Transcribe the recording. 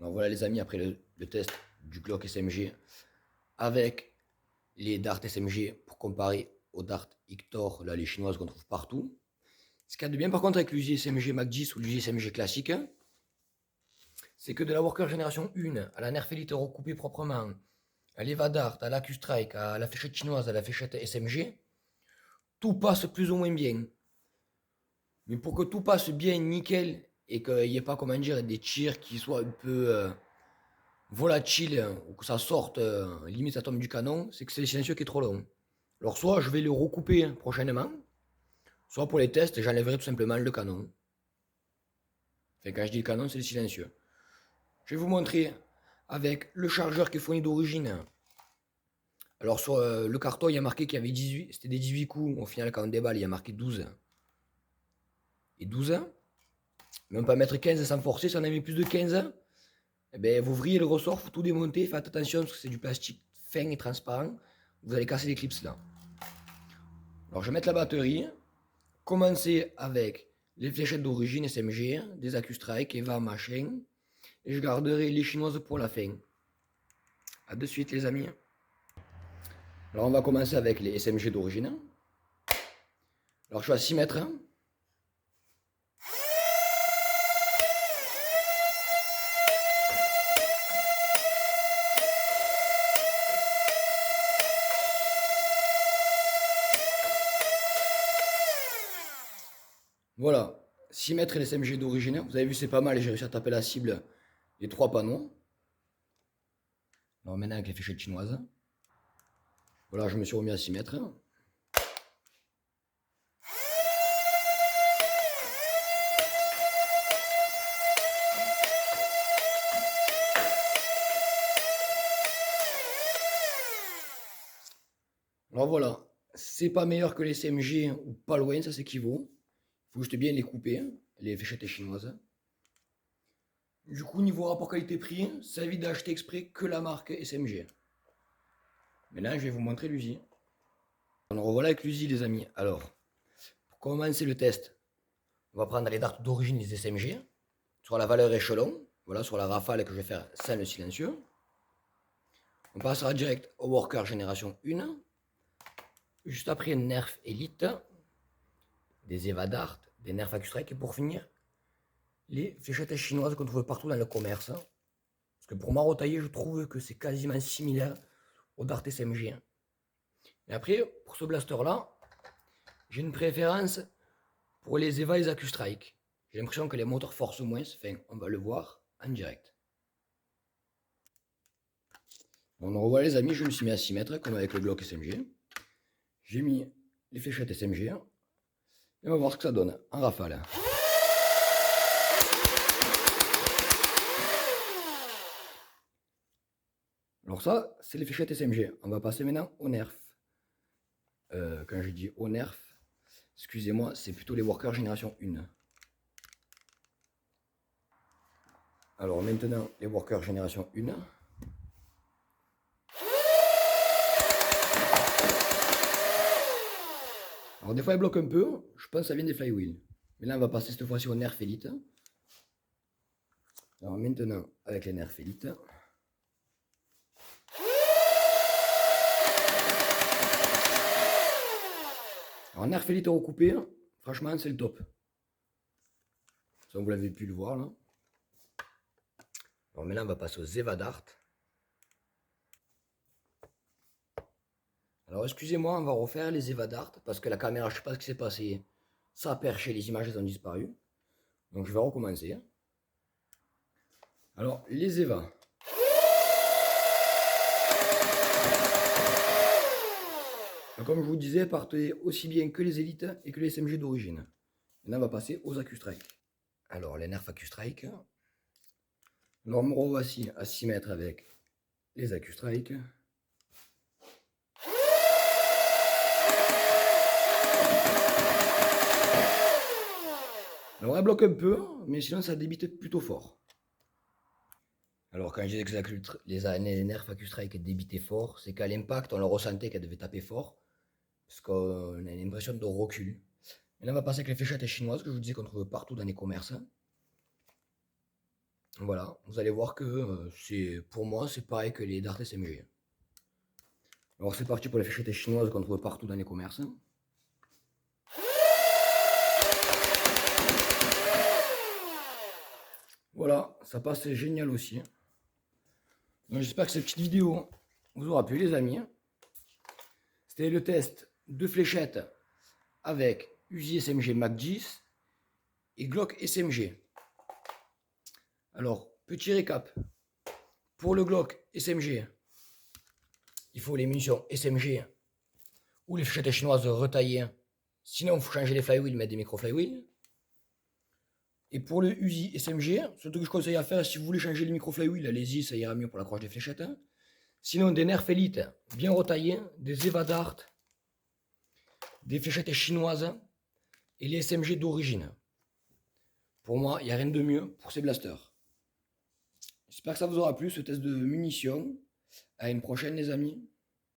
Alors voilà les amis, après le test du Glock SMG avec les darts SMG pour comparer aux darts Ictor, là les chinoises qu'on trouve partout. Ce qu'il y a de bien par contre avec l'USI SMG Mac 10 ou l'USI SMG classique, c'est que de la Worker Génération 1 à la Nerf Elite recoupée proprement, à l'Eva Dart, à l'Acu-Strike, à la fléchette chinoise, à la fléchette SMG, tout passe plus ou moins bien. Mais pour que tout passe bien, nickel, et qu'il n'y ait pas, comment dire, des tirs qui soient un peu volatiles, ou que ça sorte, limite ça tombe du canon, c'est que c'est le silencieux qui est trop long. Alors soit je vais le recouper prochainement, soit pour les tests, j'enlèverai tout simplement le canon. Enfin, quand je dis le canon, c'est le silencieux. Je vais vous montrer avec le chargeur qui est fourni d'origine. Alors sur le carton, il y a marqué qu'il y avait 18, c'était des 18 coups. Au final, quand on déballe, il y a marqué 12 et 12. Mais on peut mettre 15 sans forcer. Si on a mis plus de 15, eh ben, vous vrillez le ressort, faut tout démonter. Faites attention parce que c'est du plastique fin et transparent. Vous allez casser les clips là. Alors je vais mettre la batterie. Commencer avec les fléchettes d'origine SMG, des Acu-Strike, Eva, machin. Et je garderai les chinoises pour la fin. A de suite les amis. Alors on va commencer avec les SMG d'origine. Alors je suis à 6 mètres. Voilà, 6 mètres et les SMG d'origine. Vous avez vu, c'est pas mal. J'ai réussi à taper la cible des 3 panneaux. Alors maintenant avec les fléchettes chinoises. Voilà, je me suis remis à 6 mètres. Alors voilà, c'est pas meilleur que les SMG ou pas loin, ça s'équivaut. Il faut juste bien les couper, les fléchettes chinoises. Du coup, niveau rapport qualité-prix, ça évite d'acheter exprès que la marque SMG. Maintenant, je vais vous montrer l'USI. Alors revoilà avec l'USI les amis. Alors, pour commencer le test, on va prendre les darts d'origine des SMG. Sur la valeur échelon, voilà, sur la rafale que je vais faire sans le silencieux. On passera direct au Worker Génération 1. Juste après, Nerf Elite, des Eva Dart, des Nerf Acu-Strike. Et pour finir, les fléchettes chinoises qu'on trouve partout dans le commerce. Parce que pour m'arrotailler, je trouve que c'est quasiment similaire au Dart SMG. Et après, pour ce blaster-là, j'ai une préférence pour les Eva et les Acu-Strike. J'ai l'impression que les moteurs forcent moins. Enfin, on va le voir en direct. On revoit les amis, je me suis mis à 6 mètres comme avec le Glock SMG. J'ai mis les fléchettes SMG. Et on va voir ce que ça donne en rafale. Alors ça, c'est les fléchettes SMG. On va passer maintenant au nerf. Quand je dis au nerf, excusez-moi, c'est plutôt les Worker Génération 1. Alors maintenant, les Worker Génération 1. Alors des fois, ils bloquent un peu. Je pense que ça vient des flywheels. Mais là, on va passer cette fois-ci au nerf Elite. Alors maintenant, avec les nerfs Elite. Alors nerf Elite recoupé, franchement, c'est le top. Ça, vous l'avez pu le voir là. Alors maintenant, on va passer aux Eva Dart. Alors excusez-moi, on va refaire les Eva Dart parce que la caméra, je sais pas ce qui s'est passé. Ça a perché, les images elles ont disparu. Donc je vais recommencer. Alors les Eva. Comme je vous disais, partez aussi bien que les élites et que les SMG d'origine. Maintenant, on va passer aux Acu-Strike. Alors les nerfs Acu-Strike. Alors me revoici à 6 mètres avec les Acu-Strike. Alors elle bloque un peu, mais sinon ça débite plutôt fort. Alors quand je disais que les nerfs Acu-Strike débitaient fort, c'est qu'à l'impact on le ressentait qu'elle devait taper fort, parce qu'on a une impression de recul. Et là on va passer avec les fléchettes chinoises que je vous disais qu'on trouve partout dans les commerces. Voilà, vous allez voir que pour moi, c'est pareil que les dards SMG. Alors c'est parti pour les fléchettes chinoises qu'on trouve partout dans les commerces. Voilà, ça passe génial aussi. Donc j'espère que cette petite vidéo vous aura plu les amis. C'était le test de fléchettes avec Uzi SMG Mac 10 et Glock SMG. Alors, petit récap. Pour le Glock SMG, il faut les munitions SMG ou les fléchettes chinoises retaillées. Sinon, il faut changer les flywheels, mettre des micro flywheels. Et pour le Uzi SMG, ce que je conseille à faire, si vous voulez changer les micro flywheels, allez-y, ça ira mieux pour l'accroche des fléchettes. Sinon, des nerfs Elite bien retaillés, des Eva Dart, des fléchettes chinoises et les SMG d'origine. Pour moi, il n'y a rien de mieux pour ces blasters. J'espère que ça vous aura plu, ce test de munitions. À une prochaine les amis.